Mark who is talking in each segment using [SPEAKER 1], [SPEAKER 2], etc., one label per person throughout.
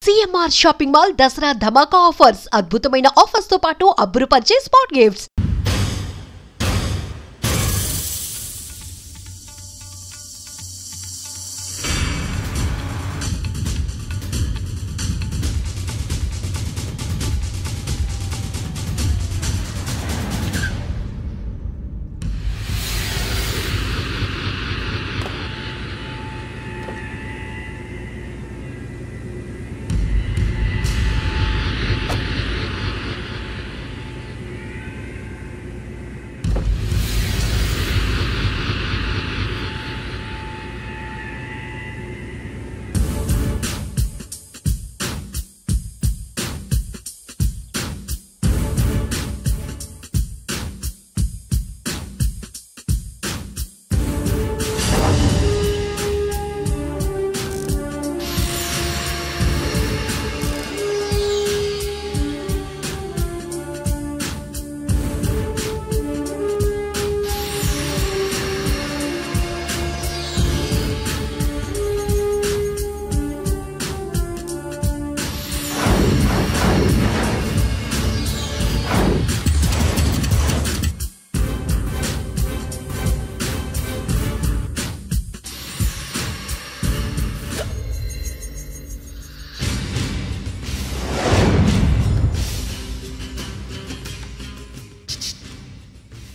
[SPEAKER 1] CMR shopping mall Dasara ధమాకా offers అద్భుతమైన offers తో పాటు అబ్బురుపరిచే స్పాట్ గిఫ్ట్స్.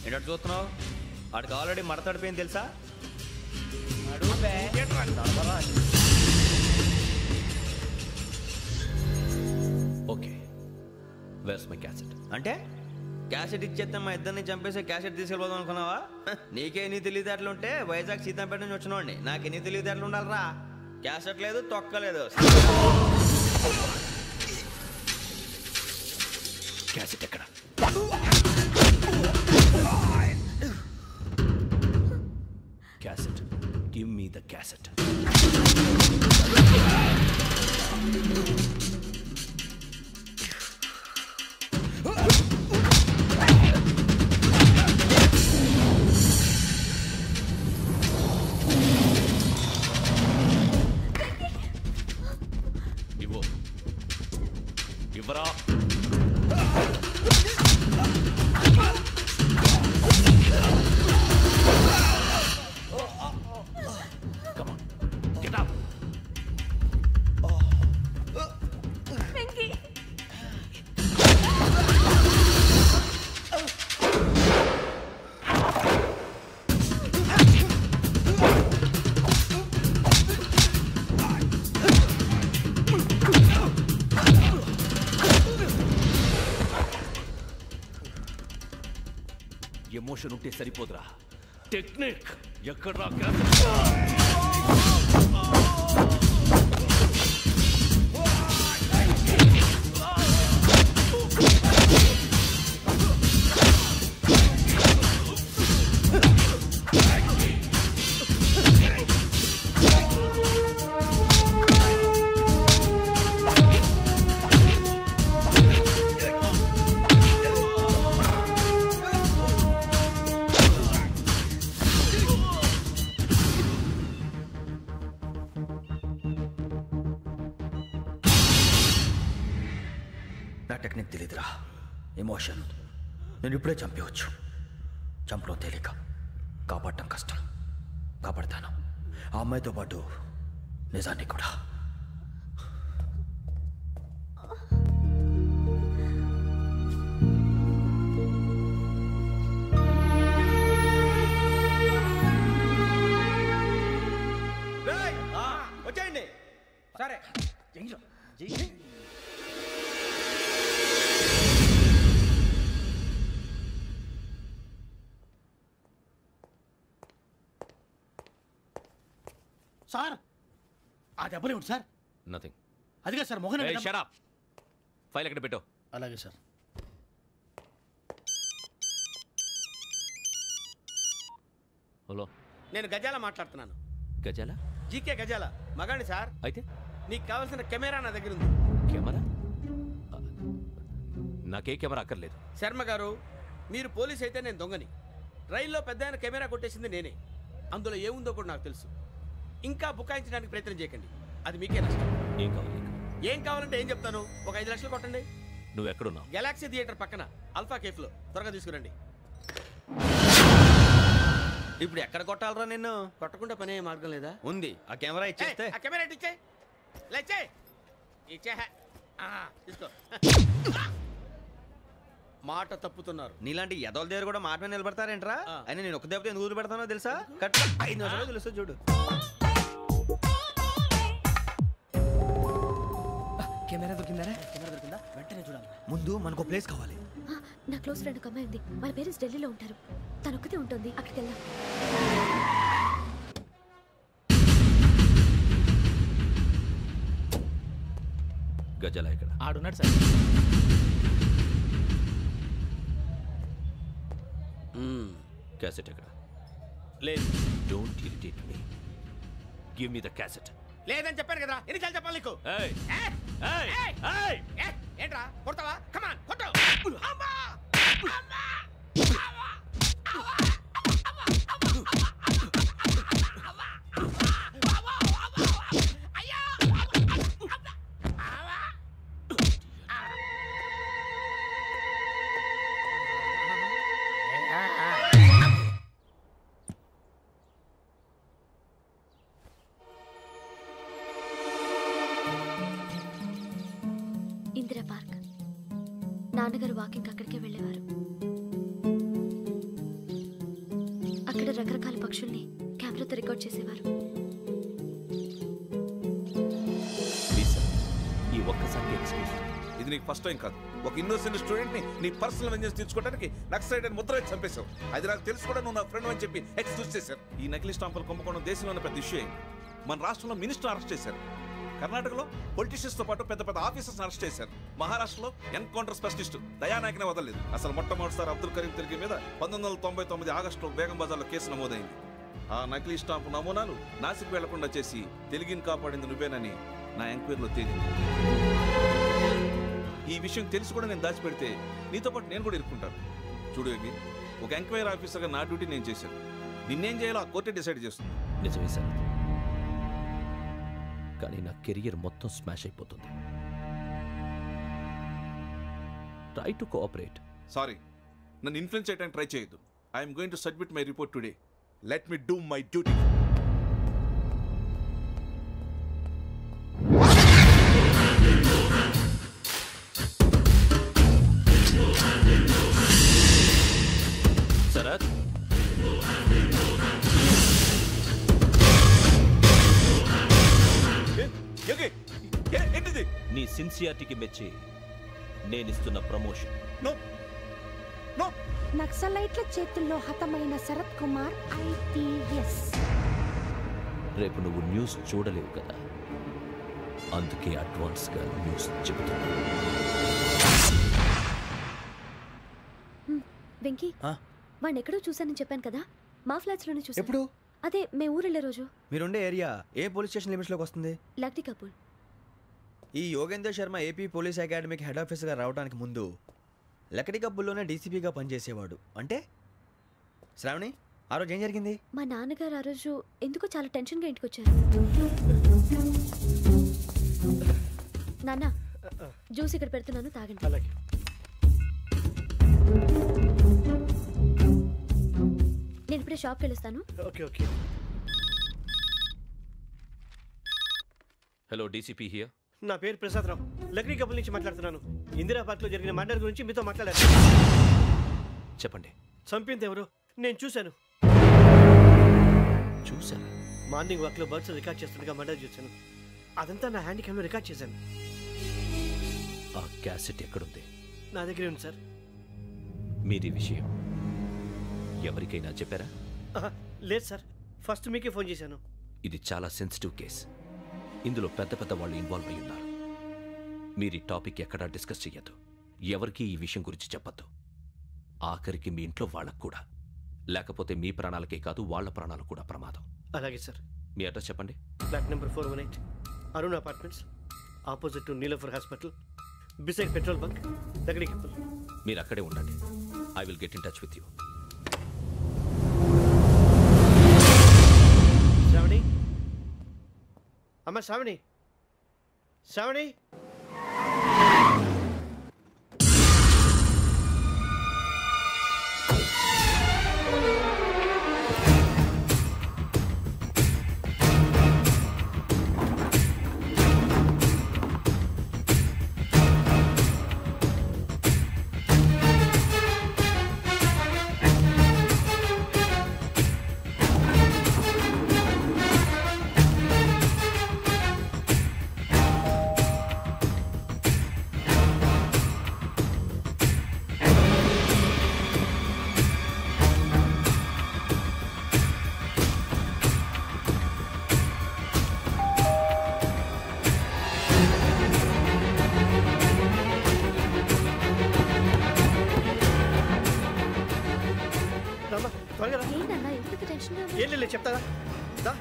[SPEAKER 2] ఏంటో చూస్తున్నావు? వాడికి ఆల్రెడీ మడతడిపోయింది తెలుసా? Okay, where's my cassette. అంటే క్యాసెట్ ఇచ్చేస్తే మా ఇద్దరిని చంపేసి క్యాసెట్ తీసుకెళ్ళిపోదాం అనుకున్నావా? నీకే ఎన్ని తెలివితేటలు ఉంటే వైజాగ్ సీతంపేట నుంచి వచ్చినోడిని నాకు ఎన్ని తెలివితేటలు ఉండాలరా? క్యాసెట్ లేదు, తొక్కలేదు. క్యాసెట్ ఎక్కడ? Cassette. Give me the cassette. Ivara. Emotion ఉంటే సరిపోదురా, టెక్నిక్ ఎక్కడ్రా? నా టెక్నిక్ తెలీదురా, ఎమోషన్. నేను ఇప్పుడే చంపేవచ్చు. చంపడం తేలిక, కాపాడటం కష్టం. కాపాడతాను ఆ అమ్మాయితో పాటు నిజాన్ని కూడా. వచ్చేయండి. సరే
[SPEAKER 3] సార్, ఆ దెబ్బలు ఏమిటి సార్?
[SPEAKER 2] నథింగ్.
[SPEAKER 3] అదిగా sir Mohan.
[SPEAKER 2] Shut up. File ఎక్కడ పెట్టు?
[SPEAKER 3] అలాగే సార్.
[SPEAKER 2] హలో,
[SPEAKER 4] నేను గజాల మాట్లాడుతున్నాను.
[SPEAKER 2] గజాల?
[SPEAKER 4] జీకే గజాల మగాండి సార్.
[SPEAKER 2] అయితే
[SPEAKER 4] నీకు కావాల్సిన కెమెరా నా దగ్గర ఉంది.
[SPEAKER 2] కెమెరా? నాకే కెమెరా అక్కర్లేదు.
[SPEAKER 4] శర్మ గారు, మీరు పోలీస్ అయితే నేను దొంగని. రైల్లో పెద్ద ఆయన కెమెరా కొట్టేసింది నేనే. అందులో ఏముందో కూడా నాకు తెలుసు. ఇంకా బుకాయించడానికి ప్రయత్నం చేయకండి, అది మీకే నష్టం.
[SPEAKER 2] ఏం కావాలి?
[SPEAKER 4] ఏం కావాలంటే ఏం చెప్తాను. ఒక 5 లక్షలు కొట్టండి.
[SPEAKER 2] నువ్వు ఎక్కడున్నావు?
[SPEAKER 4] గెలాక్సీ థియేటర్ పక్కన అల్ఫా కేఫ్ లో. త్వరగా తీసుకురండి.
[SPEAKER 2] ఇప్పుడు ఎక్కడ కొట్టాలరా నిన్ను?
[SPEAKER 4] కొట్టకుండా పనే మార్గం లేదా?
[SPEAKER 2] ఉంది. ఆ కెమెరా ఇచ్చేస్తే.
[SPEAKER 4] ఆ కెమెరా ఇచ్చే లేచే ఇచ్చే తీసుకో. మాట తప్పుతున్నారు.
[SPEAKER 2] నీలాంటి ఎదల దగ్గర కూడా మాట మీద నిలబడతారేంట్రా? అని నేను ఒక దెబ్బతో ఎందుకు పెడతానో తెలుసా? కట్ 5 నిమిషాలు తెలుసు చూడు.
[SPEAKER 5] కెమెరా దొరికిందా? వెంటనే చూడాలి.
[SPEAKER 2] ముందు మనకు ప్లేస్ కావాలి.
[SPEAKER 6] నా క్లోజ్ ఫ్రెండ్ ఒక అమ్మాయి ఉంది. వాళ్ళ పేరెంట్స్ ఢిల్లీలో ఉంటారు. తను ఒక్కతే ఉంటుంది. అక్కడికి వెళ్దాం.
[SPEAKER 2] గజాల ఇక్కడ
[SPEAKER 5] ఆడున్నాడు సార్.
[SPEAKER 2] క్యాసెట్ ఎక్కడ?
[SPEAKER 4] లేదు.
[SPEAKER 2] Don't irritate me. Give me the cassette.
[SPEAKER 4] లేదని చెప్పాను కదా, ఎన్నిసార్లు చెప్పాలి నీకు? ఏంట్రా కొడతావా? కమాన్ కొట్టు.
[SPEAKER 6] ఇందిరా పార్క్. నాన్నగారు వాకింగ్ అక్కడికే వెళ్ళేవారు. అక్కడ రకరకాల పక్షుల్ని కెమెరాతో రికార్డ్ చేసేవారు.
[SPEAKER 2] ఈ ఒక్కసారి ఎక్స్క్యూజ్.
[SPEAKER 7] ఇది నీకు ఫస్ట్ టైం కాదు. ఒక ఇన్నోసెంట్ స్టూడెంట్ ని నీ పర్సనల్ వెంజెన్స్ తీర్చుకోవడానికి నక్సలైట్ అని ముద్ర వేసి చంపేశావు. అది నాకు తెలుసు కూడా నువ్వు నా ఫ్రెండ్ అని చెప్పి ఎక్స్క్యూజ్ చేశారు. ఈ నకిలీ స్టాంపులు కుంభకోణం దేశంలో పెద్ద ఇష్యూ అయింది. మన రాష్ట్రంలో మినిస్టర్ అరెస్ట్ చేశారు. కర్ణాటకలో పొలిటీషియన్స్ తో పాటు పెద్ద పెద్ద ఆఫీసర్స్ అరెస్ట్ చేశారు. మహారాష్ట్రలో ఎన్కౌంటర్ స్పెషలిస్ట్ దయానాయకనే వదలలేదు. అసలు మొట్టమొదటిసారి అబ్దుల్ కరీం తిరిగి మీద 1999 ఆగస్టులో బేగం బజార్లో కేసు నమోదైంది. ఆ నకిలీ స్టాంపు నమూనాలు నాసిక్ వెళ్లకుండా చేసి తెలుగుని కాపాడింది నువ్వేనని నా ఎంక్వైరీలో తేలింది. ఈ విషయం తెలిసి కూడా నేను దాచిపెడితే నీతో పాటు నేను కూడా ఇరుక్కుంటాను. చూడు యోగి, ఒక ఎంక్వైరీ ఆఫీసర్గా నా డ్యూటీ నేను చేశాను. నిన్నేం చేయాలో ఆ కోర్టే డిసైడ్ చేస్తుంది.
[SPEAKER 2] నిజమే సార్, కానీ నా కెరియర్ మొత్తం స్మాష్ అయిపోతుంది. Try to cooperate.
[SPEAKER 7] సారీ, నన్ను ఇన్ఫ్లుయెన్స్ చేయడానికి ట్రై చేయొద్దు. I'm going to submit my report today. Let me do my duty.
[SPEAKER 2] Sarath,
[SPEAKER 7] ఏంటిది?
[SPEAKER 2] నీ సిన్సియారిటీకి మెచ్చి నేనిస్తున్న ప్రమోషన్.
[SPEAKER 8] నక్సలైట్ల చేతుల్లో హతమైన శరత్ కుమార్ IPS.
[SPEAKER 2] రేపు నువ్వు న్యూస్ చూడలేవు కదా, అందుకే అడ్వాన్స్ గా న్యూస్ చెబుతున్నా.
[SPEAKER 6] వెంకీ, వాడిని ఎక్కడో చూశానని చెప్పాను కదా, మా ఫ్లాట్స్ లోనే చూసాను.
[SPEAKER 2] ఎప్పుడు?
[SPEAKER 6] అదే మే ఊరు వెళ్ళే రోజు.
[SPEAKER 2] మీరుండే ఏరియా ఏ పోలీస్ స్టేషన్ లిమిట్స్ లోకి వస్తుంది?
[SPEAKER 6] లక్టీ కపూర్.
[SPEAKER 2] ఈ యోగేందర్ శర్మ ఏపీ పోలీస్ అకాడమీకి హెడ్ ఆఫీసర్గా రావడానికి ముందు లకడి కబ్బుల్లోనే డీసీపీగా పనిచేసేవాడు. అంటే శ్రావణి, ఆ రోజు ఏం జరిగింది?
[SPEAKER 6] మా నాన్నగారు ఆ రోజు ఎందుకో చాలా టెన్షన్గా ఇంటికి వచ్చారు. నాన్న, జ్యూస్ ఇక్కడ పెడుతున్నాను, తాగండి.
[SPEAKER 3] అలాగే.
[SPEAKER 6] నేను ఇప్పుడే షాప్కి వెళ్ళొస్తాను.
[SPEAKER 3] Okay okay.
[SPEAKER 2] Hello, DCP here.
[SPEAKER 3] నా పేరు ప్రసాదరావు, లక్రీ కపుల్ నుంచి మాట్లాడుతున్నాను. ఇందిరా పార్క్ లో జరిగిన మర్డర్ గురించి మీతో మాట్లాడారు.
[SPEAKER 2] చెప్పండి.
[SPEAKER 3] చంపింది ఎవరు? నేను చూశాను.
[SPEAKER 2] చూసాను.
[SPEAKER 3] మార్నింగ్ వాక్ లో బర్డ్స్ రికార్డ్ చేస్తుండగా మర్డర్ చూశాను. అదంతా నా హ్యాండ్ క్యామ్ లో రికార్డ్ చేశాను.
[SPEAKER 2] ఆ క్యాసెట్ ఎక్కడుంది?
[SPEAKER 3] నా దగ్గరే ఉంది సార్.
[SPEAKER 2] మీరు ఈ విషయం ఎవరికైనా చెప్పారా?
[SPEAKER 3] లేదు సార్, ఫస్ట్ మీకే ఫోన్ చేశాను.
[SPEAKER 2] ఇది చాలా సెన్సిటివ్ కేస్. ఇందులో పెద్ద పెద్ద వాళ్ళు ఇన్వాల్వ్ అయి ఉన్నారు. మీరు ఈ టాపిక్ ఎక్కడా డిస్కస్ చెయ్యొద్దు. ఎవరికి ఈ విషయం గురించి చెప్పద్దు. ఆఖరికి మీ ఇంట్లో వాళ్ళకు కూడా. లేకపోతే మీ ప్రాణాలకే కాదు, వాళ్ళ ప్రాణాలు కూడా ప్రమాదం.
[SPEAKER 3] అలాగే సార్.
[SPEAKER 2] మీ అడ్రస్ చెప్పండి.
[SPEAKER 3] Flat number 418, Arun apartments, opposite to Niloufer hospital, beside petrol bunk, దగ్గర కపుల్.
[SPEAKER 2] మీరు అక్కడే ఉండండి. I will get in touch with you.
[SPEAKER 3] Sravani, అమ్మ శ్రావణి, శ్రావణి
[SPEAKER 6] ఏంటన్నా ఎందుకు టెన్షన్
[SPEAKER 3] ఏం లేదు చెప్తారా దా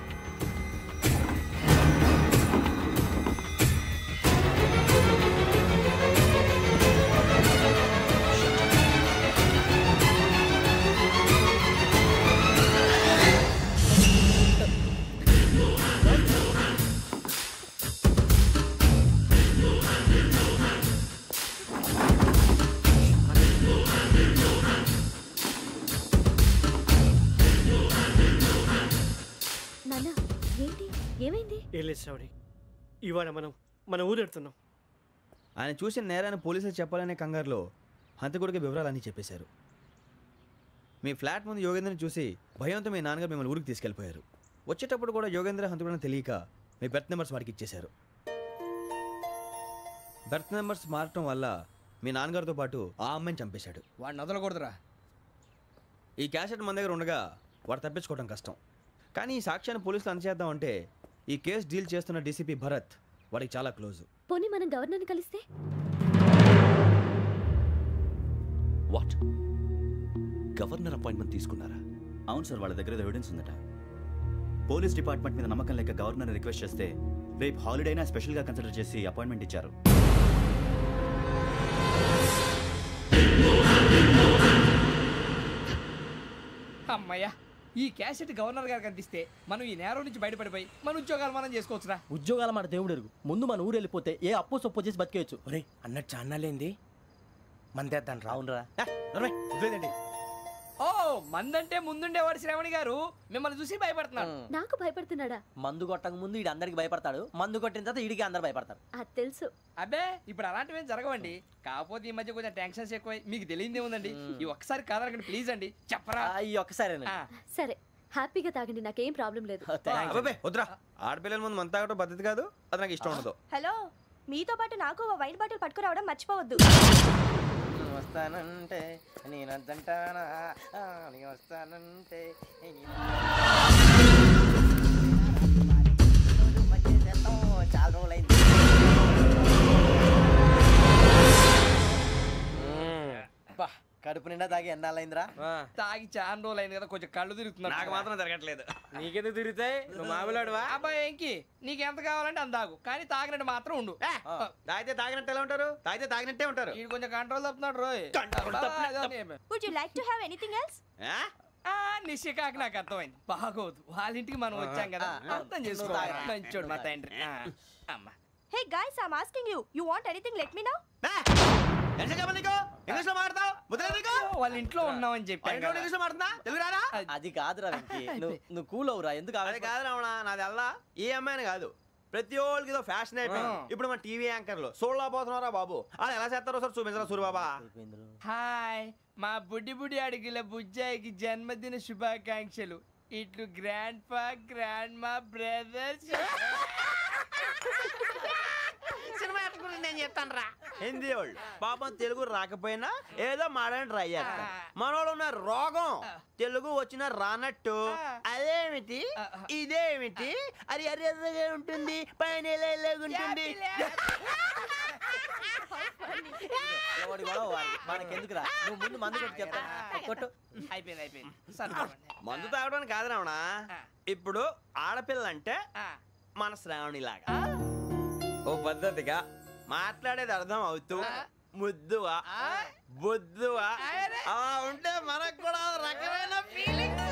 [SPEAKER 6] నాన్న ఏంటి ఏమైంది?
[SPEAKER 3] ఏం లేదు శ్రావణి ఇవాళ మన ఊరు వెళ్తున్నాం.
[SPEAKER 2] ఆయన చూసిన నేరాన్ని పోలీసులు చెప్పాలనే కంగారులో హంతకుడికి వివరాలన్నీ చెప్పేశారు. మీ ఫ్లాట్ ముందు యోగేంద్రని చూసి భయంతో మీ నాన్నగారు మిమ్మల్ని ఊరికి తీసుకెళ్ళిపోయారు. వచ్చేటప్పుడు కూడా యోగేంద్ర హంతకుడని తెలియక మీ బెర్త్ నెంబర్స్ వారికి ఇచ్చేశారు. బెర్త్ నెంబర్స్ మారటం వల్ల మీ నాన్నగారితో పాటు ఆ అమ్మాయిని చంపేశాడు.
[SPEAKER 4] వాడిని వదలకూడదురా.
[SPEAKER 2] ఈ క్యాసెట్ మన దగ్గర ఉండగా వాడు తప్పించుకోవడం కష్టం. కానీ ఈ సాక్ష్యాన్ని పోలీసులు అందజేద్దామంటే ఈ కేసు డీల్ చేస్తున్న డీసీపీ భరత్ వాడికి చాలా క్లోజ్.
[SPEAKER 6] పోనీ మనం గవర్నర్ని కలిస్తే?
[SPEAKER 9] వాట్? గవర్నర్ అపాయింట్మెంట్ తీసుకున్నారా?
[SPEAKER 10] అవును సార్, వాళ్ళ దగ్గర ఎవిడెన్స్ ఉందట. పోలీస్ డిపార్ట్మెంట్ మీద నమ్మకం లేక గవర్నర్ రిక్వెస్ట్ చేస్తే రేపు హాలిడేనా స్పెషల్గా కన్సిడర్ చేసి అపాయింట్మెంట్ ఇచ్చారు.
[SPEAKER 5] అమ్మయ్యా, ఈ క్యాసెట్ గవర్నర్ గారికి అందిస్తే మనం ఈ నేరం నుంచి బయటపడిపోయి మన ఉద్యోగాలు మనం చేసుకోవచ్చురా.
[SPEAKER 11] ఉద్యోగాల మాట దేవుడు ఎరుగు. ముందు మన ఊరు వెళ్ళిపోతే ఏ అప్పు సొప్పు చేసి బతికేయచ్చు.
[SPEAKER 5] ఒరే అన్నట్టు చాన్నాలేంది మందేద్దాను
[SPEAKER 11] రావునరా.
[SPEAKER 2] వదిలేదండి.
[SPEAKER 5] ఓ మందంటే ముందుండేవాడు శ్రావణి గారు మిమ్మల్ని చూసి భయపడుతున్నాడు.
[SPEAKER 6] నాకు భయపడుతున్నాడా?
[SPEAKER 11] మందు కొట్టక ముందు ఈడు అందరికి భయపడతాడు, మందు కొట్టిన తర్వాత ఈడికి అందరు భయపడతారు.
[SPEAKER 6] అది తెలుసు.
[SPEAKER 5] అబ్బే ఇప్పుడు అలాంటివి ఏం జరగవండి. కాకపోతే ఈ మధ్య కొంచెం టెన్షన్స్ ఎక్కువై మీకు తెలియదే ఉందండి. ఈ ఒక్కసారి కాదనకండి ప్లీజ్ అండి, చెప్పరా.
[SPEAKER 11] ఈ ఒక్కసారి
[SPEAKER 6] సరే హ్యాపీగా తాగండి, నాకేం ప్రాబ్లం లేదు.
[SPEAKER 2] అబ్బాబే వద్దురా, ఆడపిల్లల ముందు మంత తాగడం పద్ధతి కాదు, అది నాకు ఇష్టం ఉండదు.
[SPEAKER 12] హలో, మీతో పాటు నాకు వైన్ బాటిల్ పట్టుకురావడం మర్చిపోవద్దు.
[SPEAKER 5] వస్తానంటే నేనంటానా, వస్తానంటే చాలా రోజులైంది.
[SPEAKER 11] కడుపు నిండా తాగి ఎన్నాళ్ళైందిరా?
[SPEAKER 5] తాగి చాలా రోజులు అయింది కదా, కొంచెం కళ్ళు తిరుగుతున్నాడు.
[SPEAKER 2] నాకు మాత్రం తిరగట్లేదు.
[SPEAKER 4] నీకెందుకు తిరుగుతాయి? నువ్వు మామూలుడువా?
[SPEAKER 5] అబ్బాయి ఏంకి నీకు ఎంత కావాలంటే అంత తాగు, కానీ తాగినట్టు మాత్రం ఉండు.
[SPEAKER 2] తాగితే తాగినట్టు ఎలా ఉంటారు? తాగితే తాగినట్టే ఉంటారు.
[SPEAKER 5] ఇది కొంచెం కంట్రోల్ తప్పుతున్నాడు రోయ్.
[SPEAKER 12] Would you like to have anything else?
[SPEAKER 5] నిశ్చికాకి నాకు అర్థమైంది. బాగోదు, వాళ్ళ ఇంటికి మనం వచ్చాం కదా, అర్థం చేసుకోవాలి. మంచోడు మా తండ్రి. అమ్మా
[SPEAKER 12] hey guys, I am asking you, you want anything let me know.
[SPEAKER 2] English లో మాట్లాడతావు?
[SPEAKER 5] వాళ్ళ ఇంట్లో ఉన్నామని చెప్పాను.
[SPEAKER 2] ఇంగ్లీష్ లో మాట్లాడుతున్నా? తెలుగు రారా?
[SPEAKER 11] అది కాదురా వెంకీ, నువ్వు కూల్ అవురా. ఎందుకు
[SPEAKER 2] అది కాదు రావణా, నాది అల్లా ఈ అమ్మాయిని కాదు, ప్రతి ఒళ్ళకి ఏదో ఫ్యాషన్ అయిపోయింది. ఇప్పుడు మన టీవీ యాంకర్లు సోళ్ళ పోతున్నారా బాబు, అది ఎలా చేస్తారో సార్ చూపించరా సూరిబాబా.
[SPEAKER 5] హాయ్, మా బుడ్డి బుడి అడిగిల బుజ్జాయికి జన్మదిన శుభాకాంక్షలు. ఇట్లు గ్రాండ్ ఫా గ్రాండ్ మా బ్రదర్స్.
[SPEAKER 2] నేను చెప్తాను రా. హిందీ వాళ్ళు పాపం తెలుగు రాకపోయినా ఏదో మాడని ట్రై చేస్తారు. మనోళ్ళు ఉన్న రోగం తెలుగు వచ్చిన రానట్టు అదేమిటి ఇదేమిటి అది అరిగా ఉంటుంది, పైన ఉంటుంది.
[SPEAKER 11] మనకెందుకురా, నువ్వు ముందు మందు కొట్టి చెప్తా. కొట్టు.
[SPEAKER 5] అయిపోయింది.
[SPEAKER 2] మందు తాగడానికి కాదు రావణా, ఇప్పుడు ఆడపిల్ల అంటే మన శ్రావణిలాగా ఓ పద్ధతిగా మాట్లాడేది అర్థం అవుతూ ముద్దువా బొద్దువా అలా ఉంటే మనకు కూడా రకమైన ఫీలింగ్స్.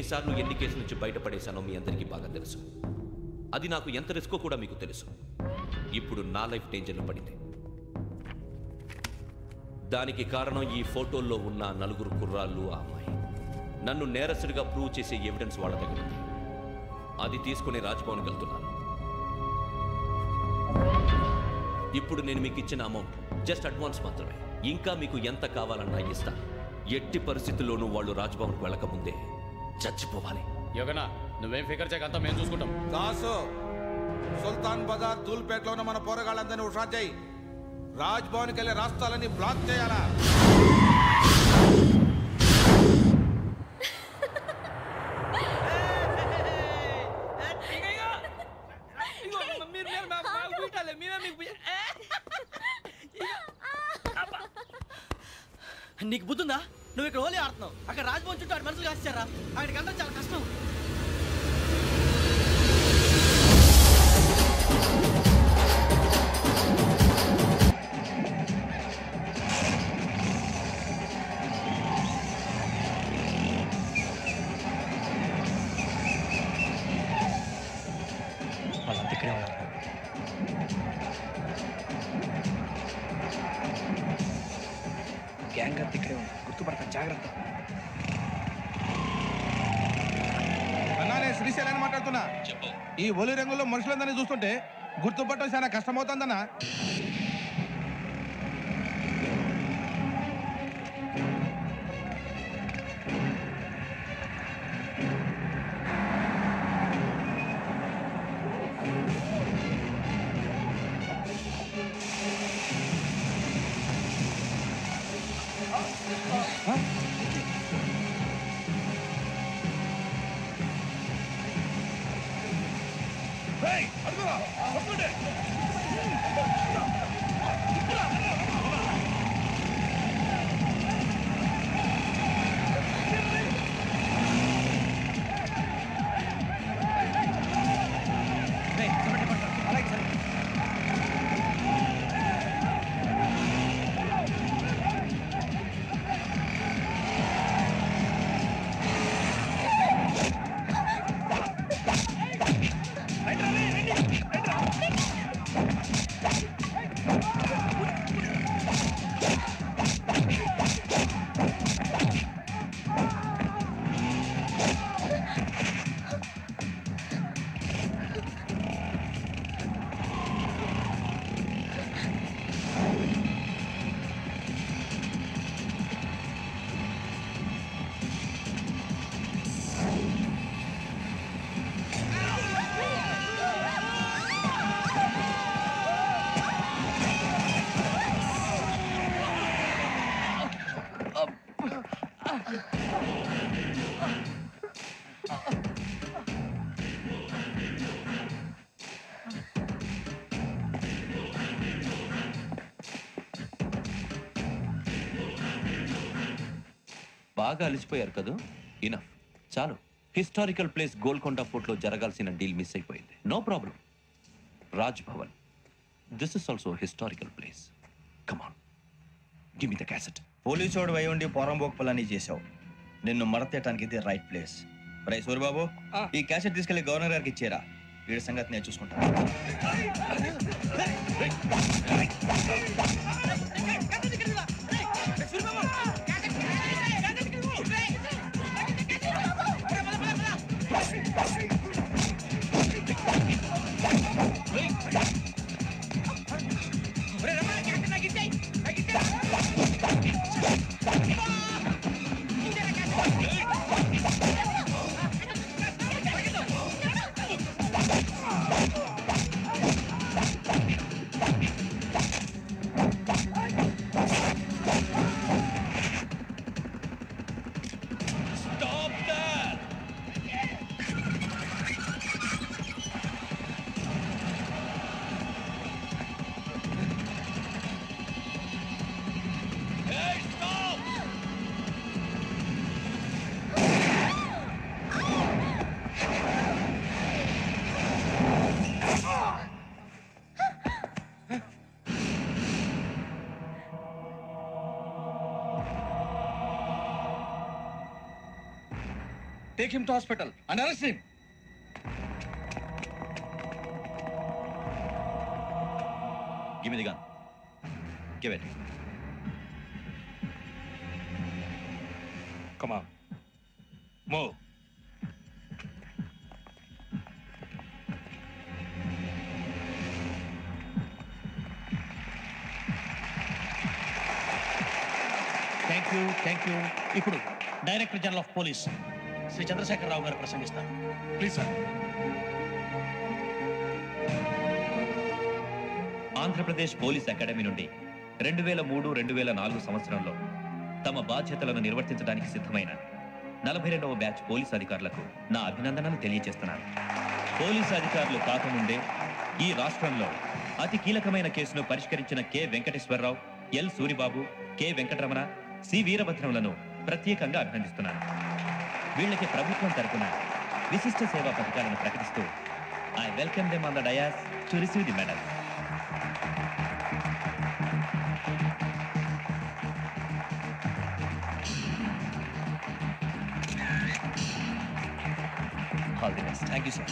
[SPEAKER 9] ఎన్నిసార్లు ఎన్ని కేసుల నుంచి బయటపడేశానో మీ అందరికీ బాగా తెలుసు. అది నాకు ఎంత రిస్కో కూడా మీకు తెలుసు. ఇప్పుడు నా లైఫ్ డేంజర్లో పడింది. దానికి కారణం ఈ ఫోటోల్లో ఉన్న 4 కుర్రాళ్ళు, ఆ అమ్మాయి. నన్ను నేరస్తుడిగా ప్రూవ్ చేసే ఎవిడెన్స్ వాళ్ళ దగ్గర ఉంది. అది తీసుకుని రాజ్భవన్కి వెళ్తున్నాను. ఇప్పుడు నేను మీకు ఇచ్చిన అమౌంట్ జస్ట్ అడ్వాన్స్ మాత్రమే. ఇంకా మీకు ఎంత కావాలన్నా ఇస్తాను. ఎట్టి పరిస్థితుల్లోనూ వాళ్ళు రాజ్భవన్కి వెళ్ళకముందే చచ్చిపోవాలి.
[SPEAKER 13] యోగనా, నువ్వేం ఫికర్ చేయక అంతా మేము చూసుకుంటాం.
[SPEAKER 14] దాసు, సుల్తాన్ బజార్ తూల్పేటలో ఉన్న మన పోరగాళ్ళందరినీ హుషారు చేయి. రాజ్భవన్కి వెళ్ళే రాష్ట్రాలని బ్లాక్ చేయాలా?
[SPEAKER 11] నీకు బుద్ధుందా? నువ్వు ఇక్కడ హోలీ ఆడుతున్నావు, అక్కడ రాజ్భవన్ చుట్టూ ఆడి మనుషులు కాస్తారా? అక్కడికి వెళ్ళడం చాలా కష్టం.
[SPEAKER 15] వాళ్ళంతా ఇక్కడే ఉన్నారు. గ్యాంగ్ అంతా ఇక్కడే ఉంది, గుర్తుపడతాను, జాగ్రత్త.
[SPEAKER 14] అన్నానే శ్రీశైలాన్ని మాట్లాడుతున్నా. ఈ ఒలి రంగుల్లో మనుషులందరినీ చూస్తుంటే గుర్తుపట్టడం చాలా కష్టమవుతుందన్నా.
[SPEAKER 9] బాగా అలిసిపోయారు కదా? ఇనఫ్, చాలు. హిస్టారికల్ ప్లేస్ గోల్కొండ ఫోర్ట్లో జరగాల్సిన డీల్ మిస్ అయిపోయింది. No problem. Raj Bhavan, this is also historical place. Come on, give me the cassette.
[SPEAKER 15] పోలీసోడు వై ఉండి పోరంబోక్ పలాని చేసావు. నిన్ను మడతేయటానికి ఇది రైట్ ప్లేస్. రై సూరిబాబు, ఈ క్యాసెట్ తీసుకెళ్లి గవర్నర్ గారికి ఇచ్చేరా. వీడి సంగతి నేను చూసుకుంటాను. Take him to hospital and arrest him. Give me the gun. Give it. Come on. Move.
[SPEAKER 16] Thank you. ఇప్పుడు director general of police Shri Chandrasekhararao గారు ప్రసంగిస్తారు.
[SPEAKER 15] Please sir.
[SPEAKER 9] Andhra Pradesh police academy నుండి 2003-2004 సంవత్సరంలో తమ బాధ్యతలను నిర్వర్తించడానికి సిద్ధమైన 42వ బ్యాచ్ పోలీస్ అధికారులకు నా అభినందనలు తెలియజేస్తున్నాను. పోలీసు అధికారులు కాకముందే ఈ రాష్ట్రంలో అతి కీలకమైన కేసును పరిష్కరించిన K Venkateswararao, L Suribabu, K Venkataramana, C వీరభద్రంలను ప్రత్యేకంగా అభినందిస్తున్నాను. వీళ్ళకి ప్రభుత్వం తరపున విశిష్ట సేవా పథకాలను ప్రకటిస్తూ I welcome them on the dais to receive the medal. All the best.
[SPEAKER 16] Thank you, sir.